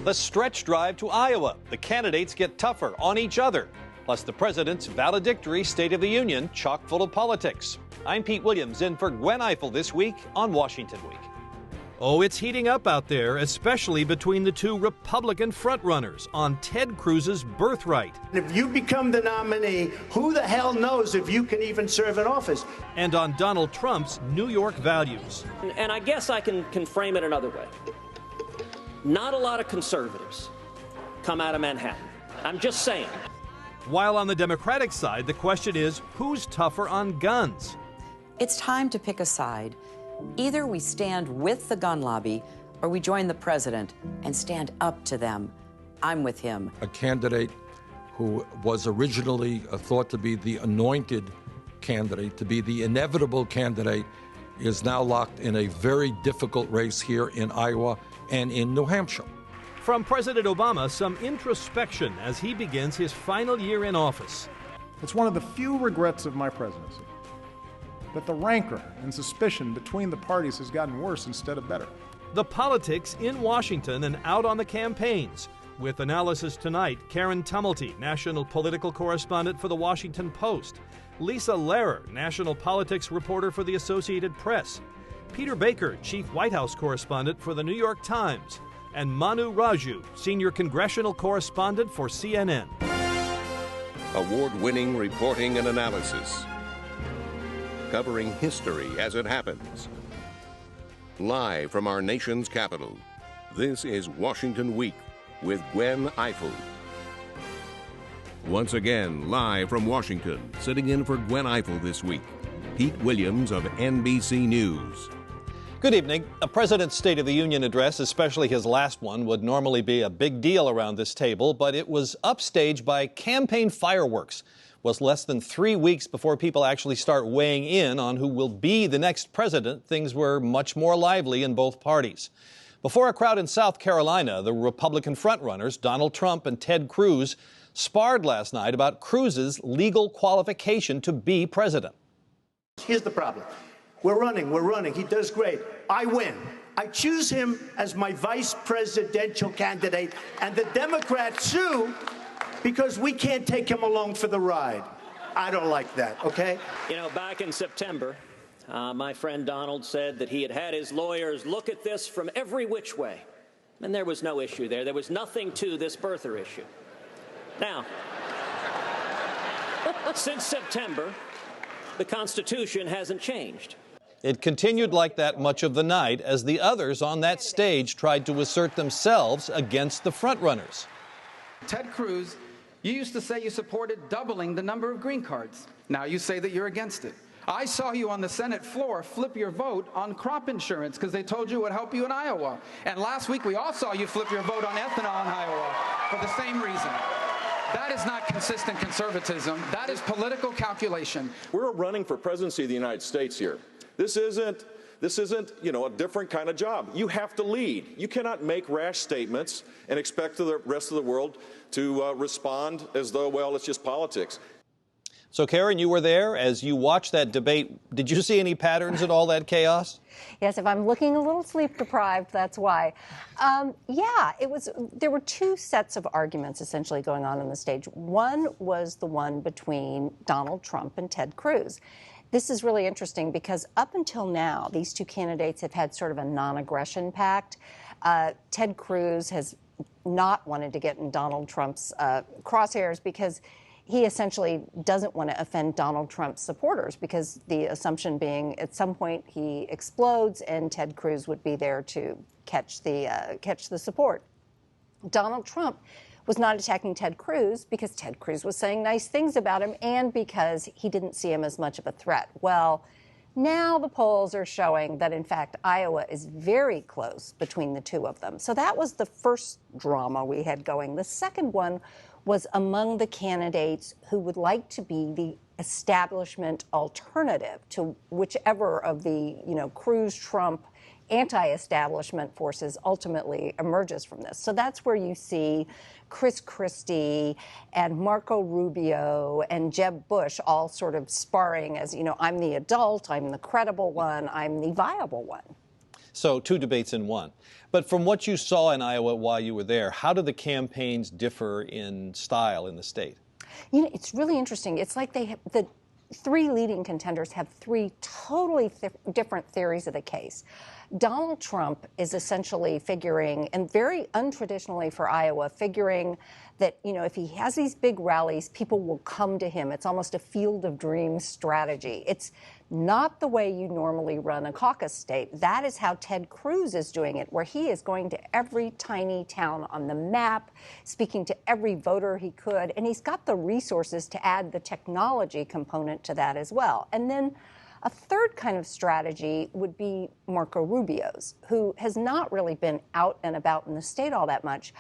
The stretch drive to Iowa. The candidates get tougher on each other. Plus the president's valedictory State of the Union, chock full of politics. I'm Pete Williams, in for Gwen Ifill this week on Washington Week. Oh, it's heating up out there, especially between the two Republican frontrunners on Ted Cruz's birthright. If you become the nominee, who the hell knows if you can even serve in office? And on Donald Trump's New York values. And I guess I can frame it another way. Not a lot of conservatives come out of Manhattan. I'm just saying. While on the Democratic side, the question is, who's tougher on guns? It's time to pick a side. Either we stand with the gun lobby or we join the president and stand up to them. I'm with him. A candidate who was originally thought to be the anointed candidate, to be the inevitable candidate, is now locked in a very difficult race here in Iowa and in New Hampshire. From President Obama, some introspection as he begins his final year in office. It's one of the few regrets of my presidency that the rancor and suspicion between the parties has gotten worse instead of better. The politics in Washington and out on the campaigns. With analysis tonight, Karen Tumulty, national political correspondent for The Washington Post. Lisa Lerer, national politics reporter for The Associated Press. Peter Baker, chief White House correspondent for The New York Times. And Manu Raju, senior congressional correspondent for CNN. Award-winning reporting and analysis, covering history as it happens. Live from our nation's capital, this is Washington Week with Gwen Ifill. Once again, live from Washington, sitting in for Gwen Ifill this week, Pete Williams of NBC News. Good evening. A president's State of the Union address, especially his last one, would normally be a big deal around this table, but it was upstaged by campaign fireworks. Was less than 3 weeks before people actually start weighing in on who will be the next president. Things were much more lively in both parties. Before a crowd in South Carolina, the Republican frontrunners, Donald Trump and Ted Cruz, sparred last night about Cruz's legal qualification to be president. Here's the problem. We're running. He does great. I win. I choose him as my vice presidential candidate, and the Democrats sue because we can't take him along for the ride. I don't like that, okay? You know, back in September, my friend Donald said that he had had his lawyers look at this from every which way, and there was no issue there. There was nothing to this birther issue. Now, since September, the Constitution hasn't changed. It continued like that much of the night as the others on that stage tried to assert themselves against the frontrunners. Ted Cruz, you used to say you supported doubling the number of green cards. Now you say that you're against it. I saw you on the Senate floor flip your vote on crop insurance because they told you it would help you in Iowa. And last week we all saw you flip your vote on ethanol in Iowa for the same reason. That is not consistent conservatism. That is political calculation. We're running for presidency of the United States here. This isn't, a different kind of job. You have to lead. You cannot make rash statements and expect the rest of the world to respond as though, well, it's just politics. So, Karen, you were there as you watched that debate. Did you see any patterns in all that chaos? Yes, if I'm looking a little sleep deprived, that's why. There were two sets of arguments essentially going on the stage. One was the one between Donald Trump and Ted Cruz. This is really interesting because up until now, these two candidates have had sort of a non-aggression pact. Ted Cruz has not wanted to get in Donald Trump's crosshairs because he essentially doesn't want to offend Donald Trump's supporters, because the assumption being at some point he explodes and Ted Cruz would be there to catch the support. Donald Trump was not attacking Ted Cruz because Ted Cruz was saying nice things about him and because he didn't see him as much of a threat. Well, now the polls are showing that, in fact, Iowa is very close between the two of them. So that was the first drama we had going. The second one was among the candidates who would like to be the establishment alternative to whichever of the, Cruz-Trump anti-establishment forces ultimately emerges from this. So that's where you see Christie and Marco Rubio and Jeb Bush all sort of sparring as, I'm the adult, I'm the credible one, I'm the viable one. So 2 debates in 1. But from what you saw in Iowa while you were there, how do the campaigns differ in style in the state? You know, it's really interesting. It's like the 3 leading contenders have 3 totally different theories of the case. Donald Trump is essentially figuring, and very untraditionally for Iowa, figuring that, you know, if he has these big rallies, people will come to him. It's almost a field of dreams strategy. It's not the way you normally run a caucus state. That is how Ted Cruz is doing it, where he is going to every tiny town on the map, speaking to every voter he could, and he's got the resources to add the technology component to that as well. And then a third kind of strategy would be Marco Rubio's, who has not really been out and about in the state all that much.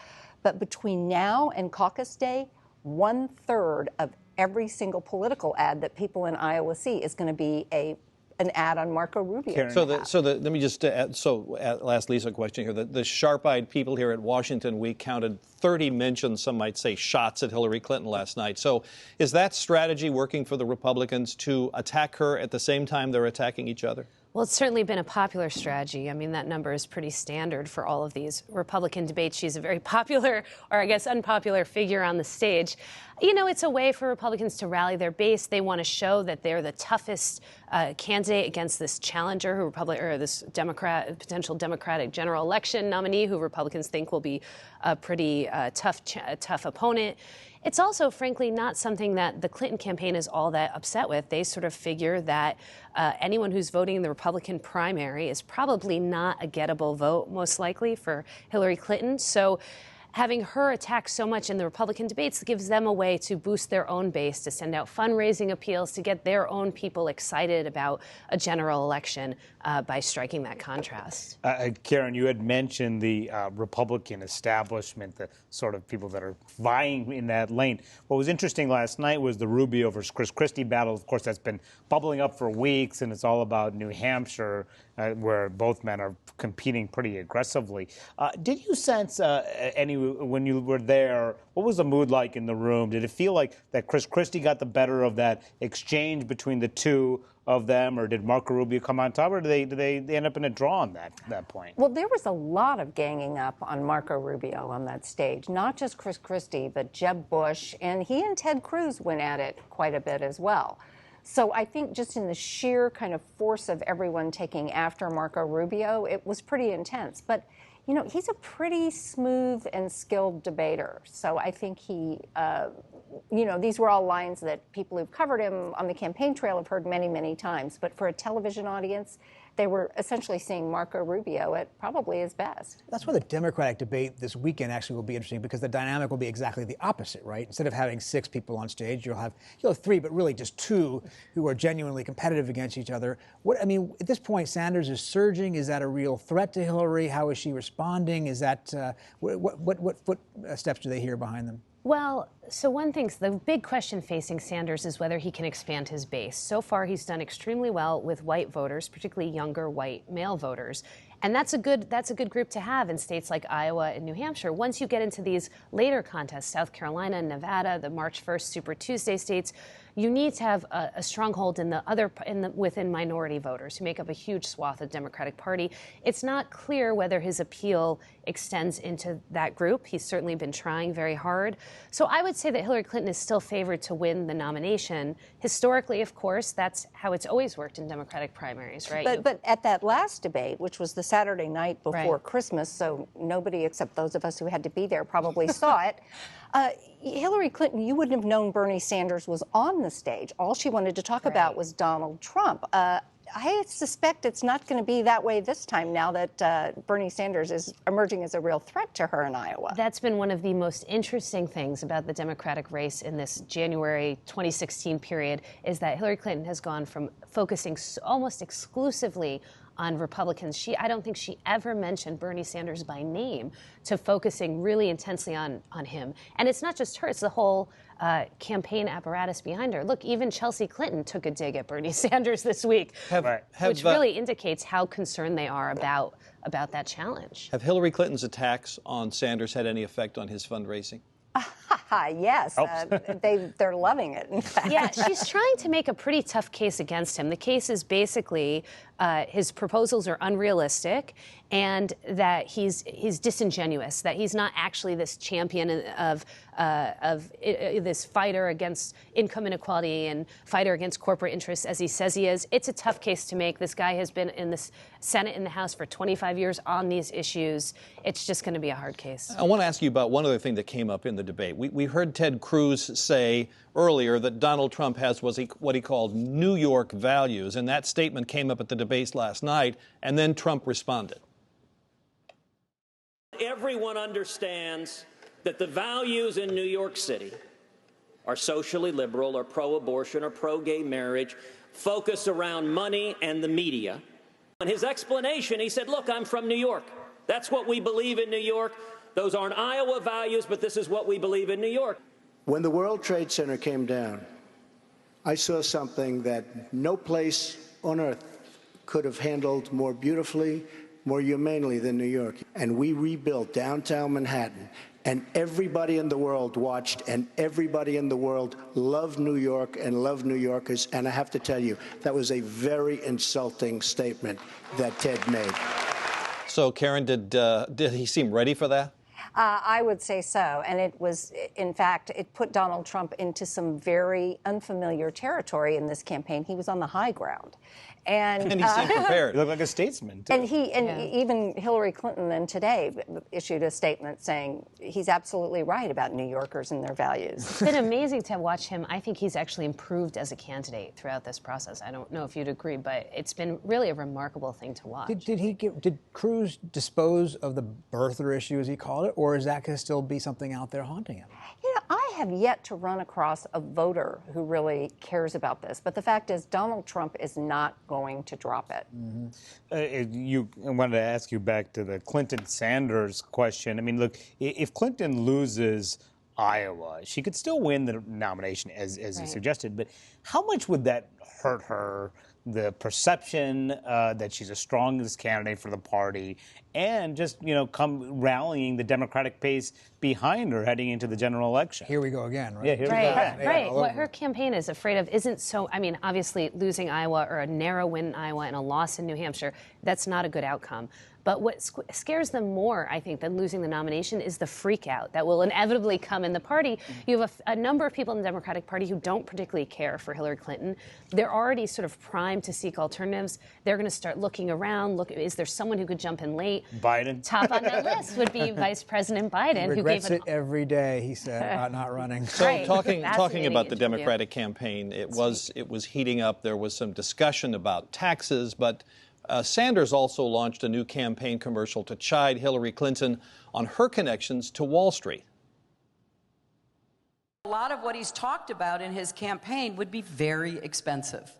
But between now and caucus day, 1/3 of every single political ad that people in Iowa see is going to be an ad on Marco Rubio. Let me just add, last Lisa question here. The sharp-eyed people here at Washington Week counted 30 mentions, some might say shots at Hillary Clinton last night. So is that strategy working for the Republicans to attack her at the same time they're attacking each other? Well, it's certainly been a popular strategy. I mean, that number is pretty standard for all of these Republican debates. She's a very popular, or I guess unpopular, figure on the stage. You know, it's a way for Republicans to rally their base. They want to show that they're the toughest candidate against this challenger, this potential Democratic general election nominee, who Republicans think will be a pretty tough opponent. It's also, frankly, not something that the Clinton campaign is all that upset with. They sort of figure that anyone who's voting in the Republican primary is probably not a gettable vote, most likely, for Hillary Clinton. So having her attack so much in the Republican debates gives them a way to boost their own base, to send out fundraising appeals, to get their own people excited about a general election by striking that contrast. Karen, you had mentioned the Republican establishment, the sort of people that are vying in that lane. What was interesting last night was the Rubio versus Christie battle. Of course, that's been bubbling up for weeks, and it's all about New Hampshire, where both men are competing pretty aggressively. Did you sense when you were there, what was the mood like in the room? Did it feel like that Christie got the better of that exchange between the two of them, or did Marco Rubio come on top, or did they end up in a draw on that point? Well, there was a lot of ganging up on Marco Rubio on that stage, not just Christie, but Jeb Bush, and he and Ted Cruz went at it quite a bit as well. So I think just in the sheer kind of force of everyone taking after Marco Rubio, it was pretty intense. But, you know, he's a pretty smooth and skilled debater. So I think he, you know, these were all lines that people who've covered him on the campaign trail have heard many, many times. But for a television audience, they were essentially seeing Marco Rubio at probably his best. That's why the Democratic debate this weekend actually will be interesting, because the dynamic will be exactly the opposite, right? Instead of having 6 people on stage, you'll have 3, but really just 2 who are genuinely competitive against each other. At this point, Sanders is surging. Is that a real threat to Hillary? How is she responding? Is that what footsteps do they hear behind them? Well, so one thing, the big question facing Sanders is whether he can expand his base. So far, he's done extremely well with white voters, particularly younger white male voters. And that's a good group to have in states like Iowa and New Hampshire. Once you get into these later contests, South Carolina and Nevada, the March 1st Super Tuesday states, you need to have a stronghold within minority voters who make up a huge swath of the Democratic Party. It's not clear whether his appeal extends into that group. He's certainly been trying very hard. So I would say that Hillary Clinton is still favored to win the nomination. Historically, of course, that's how it's always worked in Democratic primaries, right? But at that last debate, which was the Saturday night before Christmas, so nobody except those of us who had to be there probably saw it, Hillary Clinton, you wouldn't have known Bernie Sanders was on the stage. All she wanted to talk about was Donald Trump. I suspect it's not going to be that way this time, now that Bernie Sanders is emerging as a real threat to her in Iowa. That's been one of the most interesting things about the Democratic race in this January 2016 period, is that Hillary Clinton has gone from focusing almost exclusively on Republicans. I don't think she ever mentioned Bernie Sanders by name, to focusing really intensely on him. And it's not just her, it's the whole campaign apparatus behind her. Look, even Chelsea Clinton took a dig at Bernie Sanders this week, which really indicates how concerned they are about that challenge. Have Hillary Clinton's attacks on Sanders had any effect on his fundraising? Yes, they're loving it, in fact. Yeah, she's trying to make a pretty tough case against him. The case is basically his proposals are unrealistic, and that he's disingenuous, that he's not actually this champion of this fighter against income inequality and fighter against corporate interests as he says he is. It's a tough case to make. This guy has been in the Senate and the House for 25 years on these issues. It's just going to be a hard case. I want to ask you about one other thing that came up in the debate. We heard Ted Cruz say earlier that Donald Trump has what he called New York values, and that statement came up at the debates last night, and then Trump responded. Everyone understands that the values in New York City are socially liberal or pro-abortion or pro-gay marriage, focused around money and the media. In his explanation, he said, look, I'm from New York. That's what we believe in New York. Those aren't Iowa values, but this is what we believe in New York. When the World Trade Center came down, I saw something that no place on earth could have handled more beautifully, more humanely than New York. And we rebuilt downtown Manhattan, and everybody in the world watched, and everybody in the world loved New York and loved New Yorkers. And I have to tell you, that was a very insulting statement that Ted made. So, Karen, did he seem ready for that? I would say so. And it was, in fact, it put Donald Trump into some very unfamiliar territory in this campaign. He was on the high ground. And he seemed prepared. He looked like a statesman, too. And even Hillary Clinton then today issued a statement saying he's absolutely right about New Yorkers and their values. It's been amazing to watch him. I think he's actually improved as a candidate throughout this process. I don't know if you'd agree, but it's been really a remarkable thing to watch. Did Cruz dispose of the birther issue, as he called it, or is that going to still be something out there haunting him? You know, I have yet to run across a voter who really cares about this. But the fact is, Donald Trump is not going to drop it. I wanted to ask you back to the Clinton-Sanders question. I mean, look, if Clinton loses Iowa, she could still win the nomination, as you suggested. But how much would that hurt her? The perception that she's a strongest candidate for the party, and just, come rallying the Democratic base behind her heading into the general election. Here we go again, right? Yeah, here we go again. Right. What her campaign is afraid of isn't so, obviously losing Iowa or a narrow win in Iowa and a loss in New Hampshire, that's not a good outcome. But what scares them more, I think, than losing the nomination is the freak out that will inevitably come in the party. You have a number of people in the Democratic Party who don't particularly care for Hillary Clinton. They're already sort of primed to seek alternatives. They're going to start looking around. Is there someone who could jump in late? Biden. Top on that list would be Vice President Biden. He regrets it every day, he said, about not running. So talking about the Democratic campaign, it was heating up. There was some discussion about taxes, but Sanders also launched a new campaign commercial to chide Hillary Clinton on her connections to Wall Street. A lot of what he's talked about in his campaign would be very expensive.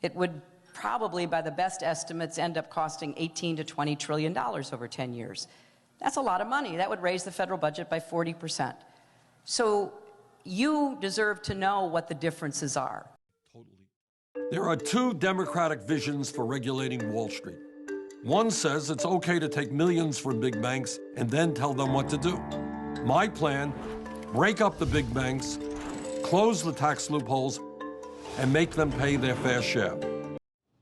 It would probably, by the best estimates, end up costing $18 to $20 trillion over 10 years. That's a lot of money. That would raise the federal budget by 40%. So you deserve to know what the differences are. There are two Democratic visions for regulating Wall Street. One says it's okay to take millions from big banks and then tell them what to do. My plan, break up the big banks, close the tax loopholes, and make them pay their fair share.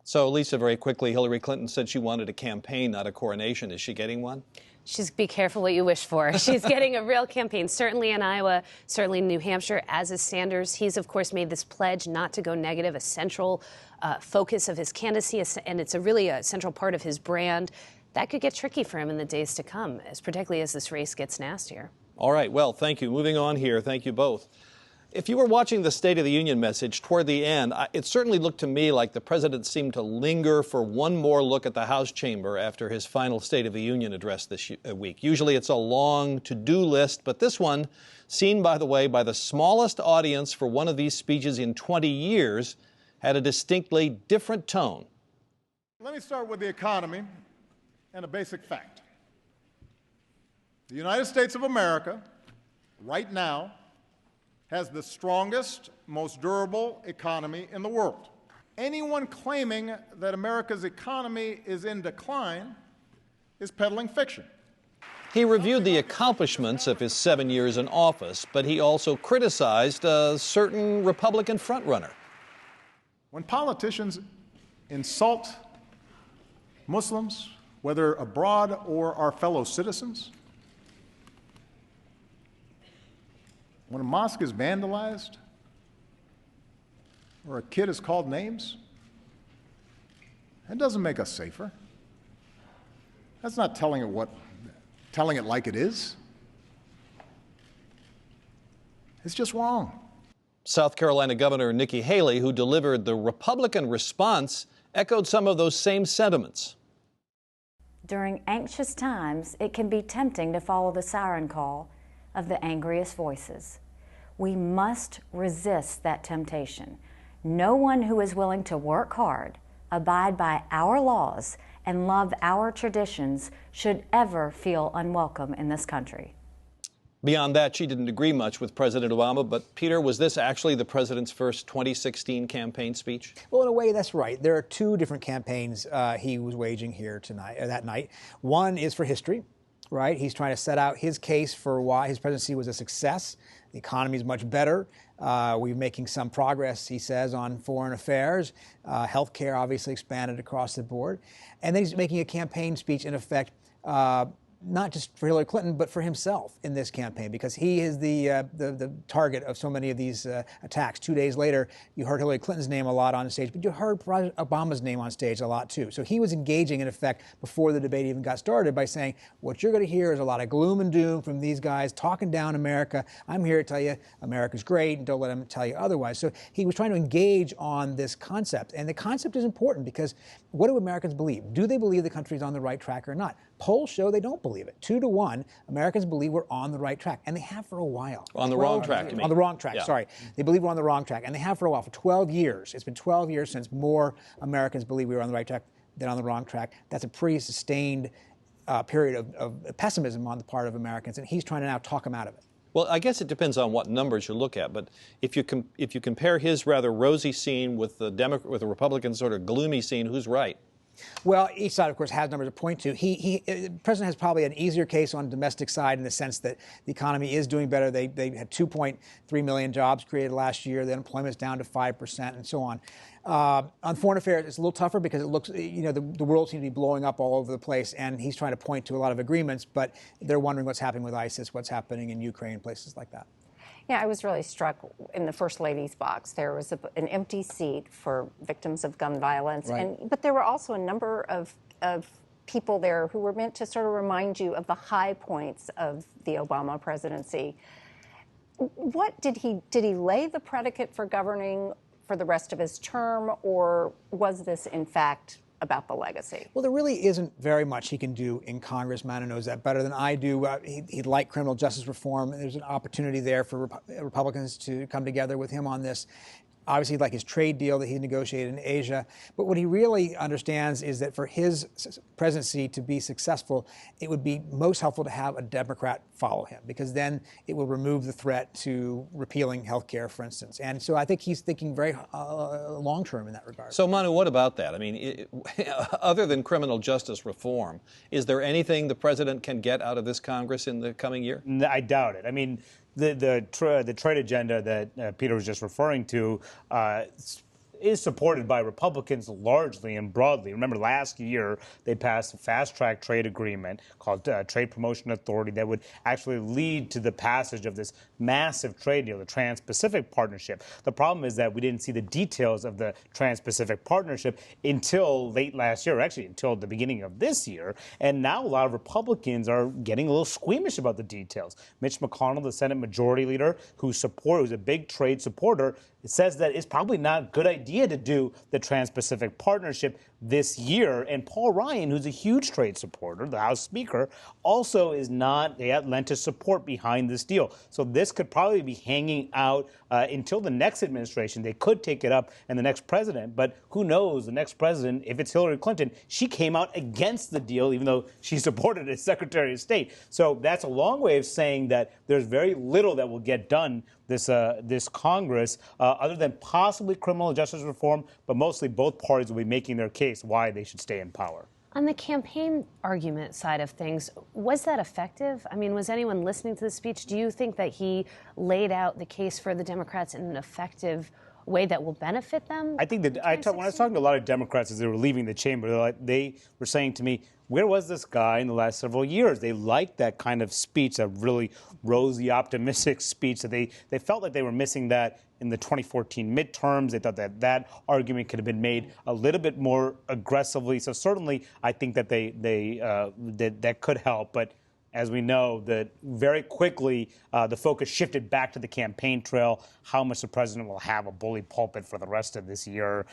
So, Lisa, very quickly, Hillary Clinton said she wanted a campaign, not a coronation. Is she getting one? Be careful what you wish for. She's getting a real campaign, certainly in Iowa, certainly in New Hampshire, as is Sanders. He's, of course, made this pledge not to go negative, a central focus of his candidacy, and it's really a central part of his brand. That could get tricky for him in the days to come, particularly as this race gets nastier. All right. Well, thank you. Moving on here. Thank you both. If you were watching the State of the Union message toward the end, it certainly looked to me like the president seemed to linger for one more look at the House chamber after his final State of the Union address this week. Usually it's a long to-do list, but this one, seen, by the way, by the smallest audience for one of these speeches in 20 years, had a distinctly different tone. Let me start with the economy and a basic fact. The United States of America, right now, has the strongest, most durable economy in the world. Anyone claiming that America's economy is in decline is peddling fiction. He reviewed the accomplishments of his 7 years in office, but he also criticized a certain Republican frontrunner. When politicians insult Muslims, whether abroad or our fellow citizens, when a mosque is vandalized or a kid is called names, that doesn't make us safer. That's not telling it like it is. It's just wrong. South Carolina Governor Nikki Haley, who delivered the Republican response, echoed some of those same sentiments. During anxious times, it can be tempting to follow the siren call of the angriest voices. We must resist that temptation. No one who is willing to work hard, abide by our laws, and love our traditions should ever feel unwelcome in this country. Beyond that, she didn't agree much with President Obama, but Peter, was this actually the president's first 2016 campaign speech? Well, in a way, that's right. There are two different campaigns he was waging here that night. One is for history, right? He's trying to set out his case for why his presidency was a success. The economy is much better. We're making some progress, he says, on foreign affairs. Healthcare obviously expanded across the board. And then he's making a campaign speech, in effect, not just for Hillary Clinton, but for himself in this campaign, because he is the target of so many of these attacks. 2 days later, you heard Hillary Clinton's name a lot on stage, but you heard President Obama's name on stage a lot too. So he was engaging, in effect, before the debate even got started by saying, what you're going to hear is a lot of gloom and doom from these guys talking down America. I'm here to tell you America's great, and don't let them tell you otherwise. So he was trying to engage on this concept. And the concept is important because what do Americans believe? Do they believe the country's on the right track or not? Polls show they don't believe it. 2-1, Americans believe we're on the right track, and they have for a while. On the wrong track, you mean? On the wrong track, yeah. Sorry. They believe we're on the wrong track, and they have for a while, for 12 years. It's been 12 years since more Americans believe we were on the right track than on the wrong track. That's a pretty sustained period of pessimism on the part of Americans, and he's trying to now talk them out of it. Well, I guess it depends on what numbers you look at, but if you compare his rather rosy scene with the Republican sort of gloomy scene, who's right? Well, each side, of course, has numbers to point to. The president has probably an easier case on the domestic side in the sense that the economy is doing better. They had 2.3 million jobs created last year. The unemployment is down to 5% and so on. On foreign affairs, it's a little tougher because it looks, the world seems to be blowing up all over the place, and he's trying to point to a lot of agreements, but they're wondering what's happening with ISIS, what's happening in Ukraine, places like that. Yeah, I was really struck in the First Lady's box. There was an empty seat for victims of gun violence, right. But there were also a number of people there who were meant to sort of remind you of the high points of the Obama presidency. What did he lay the predicate for governing for the rest of his term, or was this in fact about the legacy? Well, there really isn't very much he can do in Congress. Manu knows that better than I do. He'd like criminal justice reform. There's an opportunity there for Republicans to come together with him on this. Obviously, he'd like his trade deal that he negotiated in Asia. But what he really understands is that for his presidency to be successful, it would be most helpful to have a Democrat follow him, because then it will remove the threat to repealing health care, for instance. And so I think he's thinking very long-term in that regard. So, Manu, what about that? I mean, other than criminal justice reform, is there anything the president can get out of this Congress in the coming year? I doubt it. I mean, the trade agenda that Peter was just referring to is supported by Republicans largely and broadly. Remember, last year they passed a fast-track trade agreement called Trade Promotion Authority that would actually lead to the passage of this massive trade deal, the Trans-Pacific Partnership. The problem is that we didn't see the details of the Trans-Pacific Partnership until late last year, actually until the beginning of this year. And now a lot of Republicans are getting a little squeamish about the details. Mitch McConnell, the Senate Majority Leader, who's a big trade supporter, it says that it's probably not a good idea to do the Trans-Pacific Partnership this year. And Paul Ryan, who's a huge trade supporter, the House Speaker, also is not, they have lent his support behind this deal. So this could probably be hanging out until the next administration. They could take it up and the next president, but who knows, the next president, if it's Hillary Clinton, she came out against the deal, even though she supported it as Secretary of State. So that's a long way of saying that there's very little that will get done this Congress, other than possibly criminal justice reform, but mostly both parties will be making their case why they should stay in power. On the campaign argument side of things, was that effective? I mean, was anyone listening to the speech? Do you think that he laid out the case for the Democrats in an effective way that will benefit them? I think that when I was talking to a lot of Democrats as they were leaving the chamber, they were saying to me, where was this guy in the last several years? They liked that kind of speech, a really rosy, optimistic speech. That they felt like they were missing that in the 2014 midterms. They thought that argument could have been made a little bit more aggressively. So certainly, I think that that could help. But as we know, that very quickly the focus shifted back to the campaign trail. How much the president will have a bully pulpit for the rest of this year?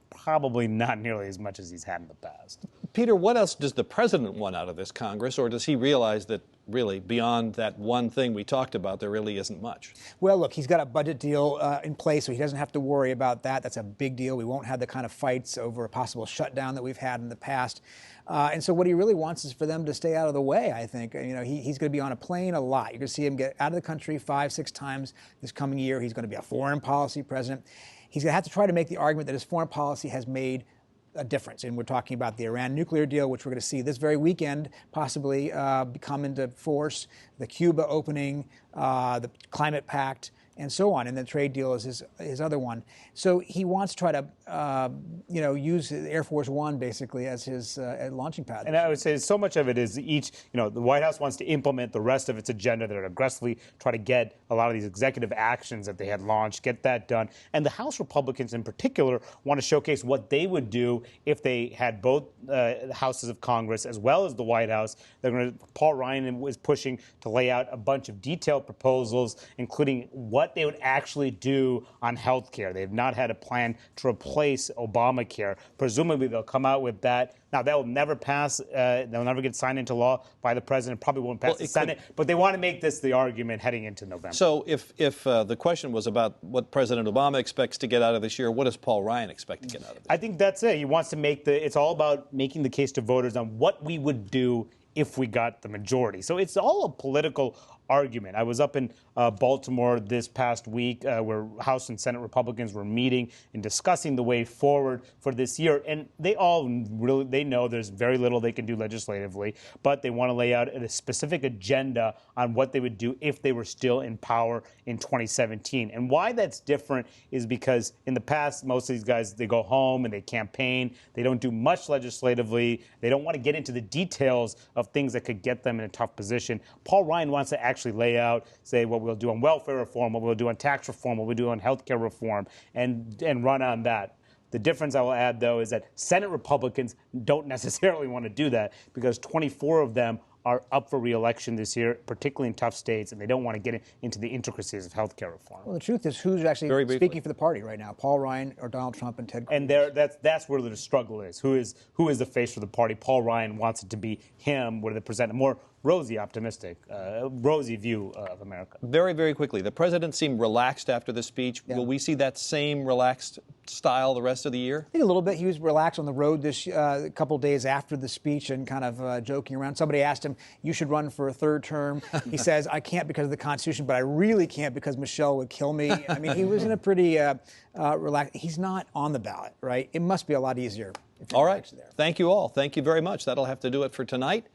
Probably not nearly as much as he's had in the past. Peter, what else does the president want out of this Congress, or does he realize that really beyond that one thing we talked about, there really isn't much? Well, look, he's got a budget deal in place, so he doesn't have to worry about that. That's a big deal. We won't have the kind of fights over a possible shutdown that we've had in the past. And so what he really wants is for them to stay out of the way, I think. You know, he's going to be on a plane a lot. You're going to see him get out of the country 5-6 times this coming year. He's going to be a foreign policy president. He's going to have to try to make the argument that his foreign policy has made a difference. And we're talking about the Iran nuclear deal, which we're going to see this very weekend possibly come into force, the Cuba opening, the climate pact, and so on. And the trade deal is his other one. So he wants to try to, use Air Force One basically as his launching pad. And I would say so much of it is the White House wants to implement the rest of its agenda. They're aggressively try to get a lot of these executive actions that they had launched, get that done. And the House Republicans in particular want to showcase what they would do if they had both houses of Congress as well as the White House. Paul Ryan was pushing to lay out a bunch of detailed proposals, including what they would actually do on health care. They have not had a plan to replace Obamacare. Presumably, they'll come out with that. Now, that will never pass. They'll never get signed into law by the president. Probably won't pass the Senate. But they want to make this the argument heading into November. So if the question was about what President Obama expects to get out of this year, what does Paul Ryan expect to get out of this? I think that's it. He wants to it's all about making the case to voters on what we would do if we got the majority. So it's all a political argument. I was up in Baltimore this past week where House and Senate Republicans were meeting and discussing the way forward for this year. And they know there's very little they can do legislatively, but they want to lay out a specific agenda on what they would do if they were still in power in 2017. And why that's different is because in the past, most of these guys, they go home and they campaign. They don't do much legislatively. They don't want to get into the details of things that could get them in a tough position. Paul Ryan wants to actually lay out, say, what we'll do on welfare reform, what we'll do on tax reform, what we'll do on health care reform, and run on that. The difference I will add, though, is that Senate Republicans don't necessarily want to do that because 24 of them are up for re-election this year, particularly in tough states, and they don't want to get into the intricacies of health care reform. Well, the truth is, who's actually speaking for the party right now? Paul Ryan or Donald Trump and Ted Cruz? And that's where the struggle is. Who is the face for the party? Paul Ryan wants it to be him, where they present a more rosy view of America. Very, very quickly. The president seemed relaxed after the speech. Yeah. Will we see that same relaxed style the rest of the year? I think a little bit. He was relaxed on the road this couple days after the speech and kind of joking around. Somebody asked him, you should run for a third term. He says, I can't because of the Constitution, but I really can't because Michelle would kill me. I mean, he was in a pretty relaxed. He's not on the ballot, right? It must be a lot easier. All right. There. Thank you all. Thank you very much. That'll have to do it for tonight.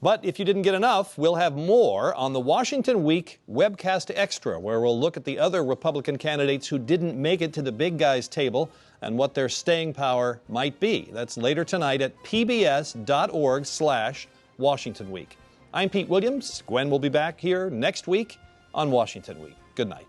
But if you didn't get enough, we'll have more on the Washington Week Webcast Extra, where we'll look at the other Republican candidates who didn't make it to the big guys' table and what their staying power might be. That's later tonight at pbs.org/Washington Week. I'm Pete Williams. Gwen will be back here next week on Washington Week. Good night.